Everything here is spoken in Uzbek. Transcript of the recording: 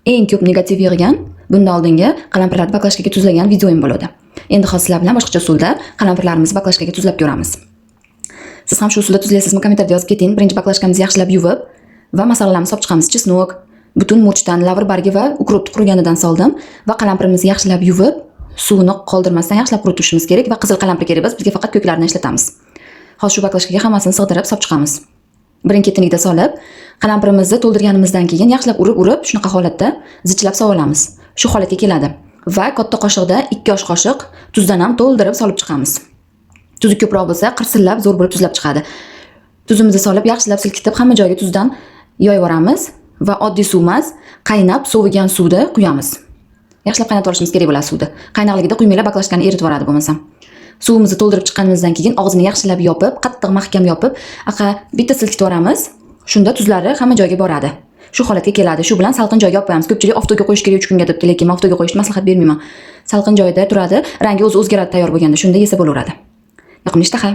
eng ko'p negativ yig'gan bundan oldingi qalampirlarni baklashkaga tuzlagan videoim bo'ladi. Endi hozir sizlar bilan boshqacha usulda qalampirlarimizni baklashkaga tuzlab ko'ramiz. Siz ham shu usulda tuzlaysizmi? Kommentariyada yozib keting. Birinchi baklashkamizni yaxshilab yuvib va masallarni solib chiqamiz. Chesnok, butun murchdan, lavr bargi va ukrut quriganidan soldim va qalampirimizni yaxshilab yuvib, suvni qoldirmasdan yaxshilab quritishimiz kerak va qizil qalampir kerak biz. Bizga faqat ko'klarini ishlatamiz. Hozir shu baklashkaga hammasini sig'dirib solib chiqamiz. Birin-ketinlikda solib, qalampirimizni to'ldirganimizdan keyin yaxshilab urib, shunaqa holatda zichlab sovulamiz. Shu holatga keladi va katta qoshiqda 2 osh qoshiq tuzdan ham to'ldirib solib chiqamiz. Tuzi ko'proq bo'lsa, qirsillab, zo'r bo'lib tuzlab chiqadi. Tuzimizni solib, yaxshilab silkitib, hamma joyga tuzdan yoyib yuboramiz va oddiy suv emas, qaynab sovigan suvni quyamiz. Yaxshilab qaynatib olishimiz kerak bo'ladi suvni. Qaynaqligida quymalar baklashkani eritib yuboradi bo'lmasam. Suvimizni to'ldirib chiqqanimizdan keyin og'zini yaxshilab yopib, qattiq mahkam yopib, bitta silkitib yuboramiz. Shunda tuzlari hamma joyga boradi. Shu holatga keladi. Shu bilan salqin joyga olib qo'yamiz. Ko'pchilik oftoga qo'yish kerak 3 kunga debdi, lekin men oftoga qo'yishni maslahat bermayman. Salqin joyda turadi, rangi o'zi o'zgaradi tayyor bo'lganda, shunda yesa bo'laveradi. Yoqimli ishtaha.